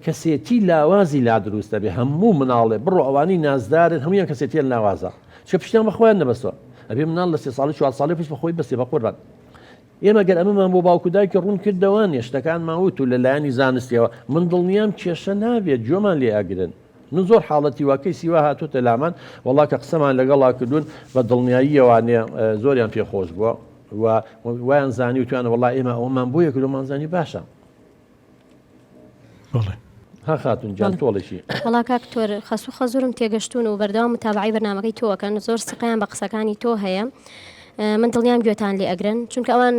کەسێتی لاوازی لا دروستە بێ هەموو مناڵێ بڕۆ ئەوانی نازدارن هەمویان کەسێتیان لاوازە چ پشتیان بەخۆیان نەبەستەوە ئەبێ مناڵ لە 3 ساڵی 4 ساڵی پێش بەخۆی بەستێ بە قوربان ئێمە گەر ئەمەمان بۆ باوکو دایکە ڕوون کردەوە نێشتەکانمان وت و لەلایەنی زانستیەوە من دڵنیام کێشە نابێت جۆمان لێ ئاگرن من زۆر حاڵەتی واکەی سیوا هاتوتە لامان وەڵا کە قسەمان لەگەڵا کردوون بە دڵنیاییەوانێ زۆریان پێخۆش بووە و وایان زانی وتوانە وەڵا ئێمە ئەومان بۆ یەکردومان زانی باشە ها خاتون جان تۆڵێکی وەڵا کاکتۆر خەسوو خەزورم تێگەشتون و بەردەوام متابعی بەرنامەکەی تۆکەن زۆر سقیان بە قسەکانی تۆ هەیە من دڵنیام گوێتان لێ ئەگرن چونکە ئەوان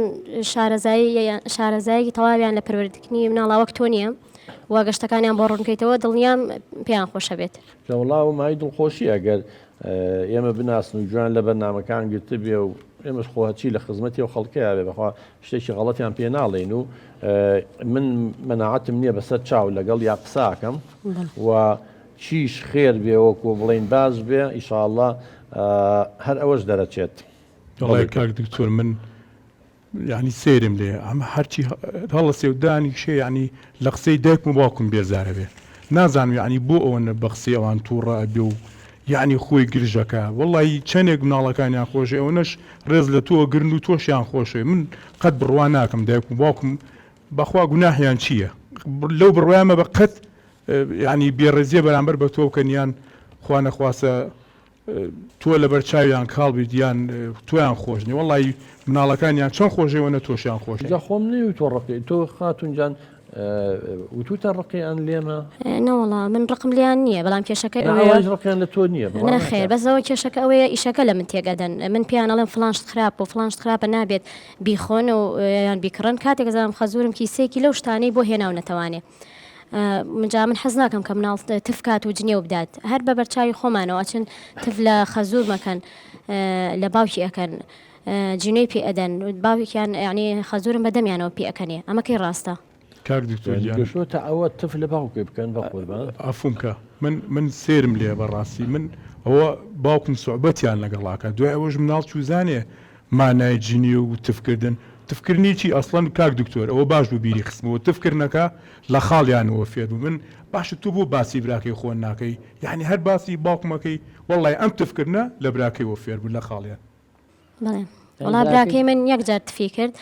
شارەزایەکی تەواویان لە پەروەردەکردنی مناڵاوەک تۆ نییە و گەشتەکانیان بۆ ڕوونکەیتەوە دڵنیام پێیان خۆشە بێت وەڵاو مای دڵخۆشی ئەگەر ئێمە بناسن و جوان لە بەرنامەکان گرتە بێ و ئێمەش خۆچی لە خزمەتی و خەڵکەیە بێ بەخوا شتێکی غەڵەتیان پێ ناڵێن و من مەناعەتم نییە بەسەر چاو لەگەڵ یا قساکەم و چیش خێر بێ وەکو بڵین باش بێ ئیشاءڵڵا هەر ئەوەش دەرەچێت وڵای کاک دکتۆر من یعنی سێرم لێ ئەمە هەرچی هەڵە سێودانی شێ ینی لە قسەی دایکم و باوکم بێزارە بێ نازانم ینی بۆ ئەوەنە بە قسەی ئەوان تووڕە بێ و یعنی خۆی گرژەکە وڵی چەندێک مناڵەکانیان خۆشێ ئەوەش ڕێز لە تۆ گرن و تۆشیان خۆشێ من قەت بڕوا ناکەم دایک و باوکم بەخوا گوناحیان چییە لەو بڕوایمە بە قەت ینی بێڕێزیە بەرامبەر بە تۆ بکەنیان خوا نەخواسە تۆ لە بەرچاویان کاڵبیت یان تۆیان خۆشنی وڵی مناڵەکانیان چەند خۆشەوەنە تۆشیان خۆش خۆم نەوی تۆ ڕقی تۆ خاتونجان وتوتە ڕقییان لێمە نەوەڵا من ڕقم لیان نییە بەڵام کێشەکە ڕقیان لە تۆ نییە نەخێر بەسەوە کێشەکە ئەوەیە ئیشەکە لە من تێگەدەن من پیانەڵم فلانشت خراپ و فلانشت خراپە نابێت بیخۆن و یان بیکڕن کاتێک زانم خەزورم کیسێکی لەو شتانەی بۆ هێناو نەتەوانێ منجا من حەز ناکەم کە مناڵ تفکات و جنێ و بدات هەر بە بەرچاوی خۆمانەوە چن تف لە خەزور مەکەن لە باوکی ئەەکەن جنێی پێ ئەدەن باوکیان یعنی خەزورم بەدەمیانەوە پێ ئەەکەنێ ئەمەکەی ڕاستە کاک دکتۆر تا ئەوە تف لە باوکێ بکەن بە قوربان ئەفومکە من سێرم لێ بەڕاستی من ئەوە باوکم سوعبەتیان لەگەڵاکە دوای ئەوەش مناڵ چوزانێ مانای جنی و تفکردن تفکردنی چی ئەسڵەن کاک دکتۆر ئەوە باش بوو بیری خستمەوە تفکردنەکە لە خاڵیانەوە فێر بوو من باشە تو بۆ باسی براکەی خۆن ناکەی یعنی هەر باسی باوکمەکەی وەڵی ئەم تفکردنە لە براکەیەوە فێر بوو لە خاڵیان بڵێ وڵا براکەی من یەک جار تفی کرد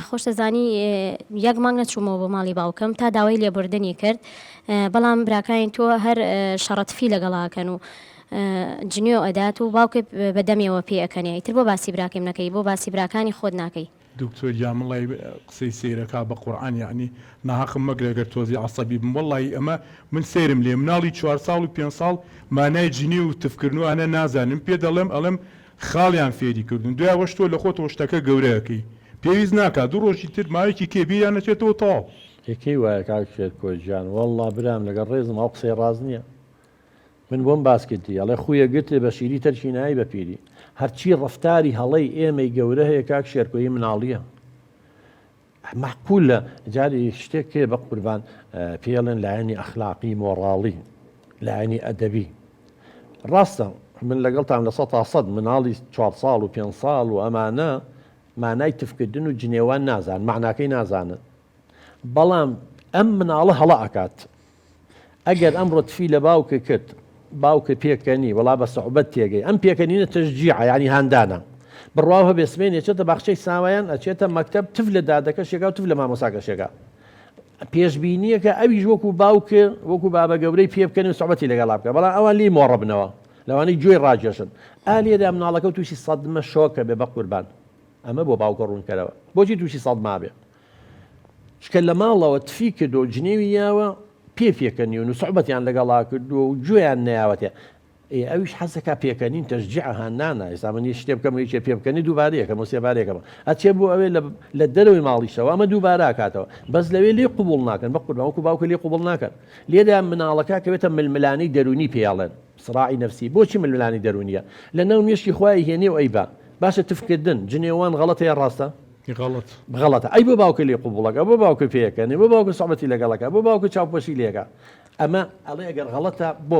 خۆش دەزانی یەک مانگ نەچوومەوە بۆ ماڵی باوکەم تا داوای لێبوردنی کرد بەڵام براکەین تۆ هەر شەڕەتفی لەگەڵاکەن و جنیۆ ئەدات و باوکە بەدەمیەوە پێ ئەەکەنێ ئیتر بۆ باسی براکەم نەکەی بۆ باسی براکانی خۆت ناکەی دکتۆر جامڵی قسەی سیرەکە بە قورعان یعنی ناحەقم مەگرێگەر تۆزی عەسەبی بم وەڵی ئەمە من سێرم لێ مناڵی 4 ساڵ و 5 ساڵ مانای جنی و تفکردنوانە نازانم پێ دەڵێم ئەڵم خاڵیان فێری کردن دوایەوەش تۆ لە خۆت شتەکە گەورەکەی پێویست ناکات دوو ڕۆژی تر ماوەیەکی کێبییان نەچێتەوە تاو یەکەی وایە کاکشێت کۆژیان وەڵڵا برام لەگەڵ ڕێزم ئەو قسەی ڕاز نییە من بۆم باسکردی ئەڵێ خویە گرتێ بە شیری تەرچینایی بە پیری هەرچی ڕفتاری هەڵەی ئێمەی گەورە هەیە کاک شێرکۆیی مناڵیە محکول لە جاری شتێکێ بە قوربان پێڵێن لایەنی ئەخلاقی مۆڕاڵی لایەنی ئەدەبی ڕاستە من لەگەڵتان لە 100 مناڵی 4 ساڵ و 5 ساڵ و ئەمانە مانای تفکردن و جنێوان نازان معناکەی نازانن بەڵام ئەم مناڵە هەڵە ئەکات ئەگەر ئەمڕۆ تفی لە باوکە کرد باوکە پێکەنی وڵا بە سەحبەت تێگەی ئەم پێکەنینە تەشجیع ینی هەندانە بڕواوە بێسمێن ئەچێتە باخچەی ساوایان ئەچێتە مەکتەب تف لە دادەکەشێکا و تف لە مامۆساکەشێکا پێشبینیەکە ئەویش وەکو باوکە وەکو بابە گەورەی پێ بکەن و سەحبەتی لەگەڵا بکە بەڵام ئەوان لی مۆڕە بنەوە لەوانەی گوێی ڕاجێشن ئالێدا مناڵەکە و تووشی سەدمە شۆکە بێ بە قوربان ئەمە بۆ باوکە ڕوونکەرەوە بۆچی تووشی سەدما بێ شکە لە ماڵەوە تفی کردو و جنێوی یاوە پێکەنیون و سەحبەتیان لەگەڵا کردو و گوێیان نەیاوەتێ ئەویش حەزەکە پێکەنین تەشجیع هەندانە ئێسامەنی شتێ بکەم هیچ پێ بکەنی دووبارەیەکەم و سێبارێکەمە ئەچێ بۆ ئەوێ لە دەرەوەی ماڵیشەوە ئەمە دووبارە کاتەوە بەس لەوێ لێ قوبوڵ ناکەن بە قوربان وەکو باوکە لێ قوبوڵ ناکەن لێدا مناڵەکە کەوێتە ململانەی دەرونی پێڵێن سراعی نەفسی بۆچی ململانی دەرونیە لە ناو مێشکی خوای هێنێ و ئەیبا باشە تفکردن جنێوان غەڵەتەیە ڕاستە غەڵەتە ئەی بۆ باوکە لێ قوبوڵەکە بۆ باوکە پێەکەنی بۆ باوکە سەحبەتی لەگەڵەکە بۆ باوکە چاوپۆشی لێکە ئەمە ئەڵێ ئەگەر غەڵەتە بۆ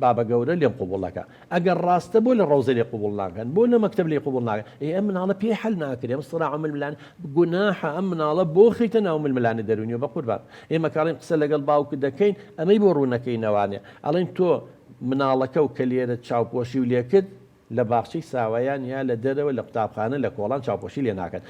بابە گەورە لێم قوبوڵەکە ئەگەر ڕاستە بۆ لە ڕۆزە لێ قوبوڵ ناکەن بۆ لە مەکتب لێ قوبوڵ ناکەن ئەم مناڵە پێ حل ناکرێ ئەم سڕاع ململان گوناحە ئەم مناڵە بۆ خیتە ناو ململانی دەرونی و بە قوربان ئێمە کاڵین قسە لەگەڵ باوکت دەکەین ئەمەی بۆ ڕوونەکەی نەوانێ ئەڵێن تۆ مناڵەکە و کە لێرە چاوپۆشی و لێکرد لە باخچەی ساوایان یا لە دەرەوە لە قوتابخانە لە کۆڵان چاوپۆشی لێ ناکەن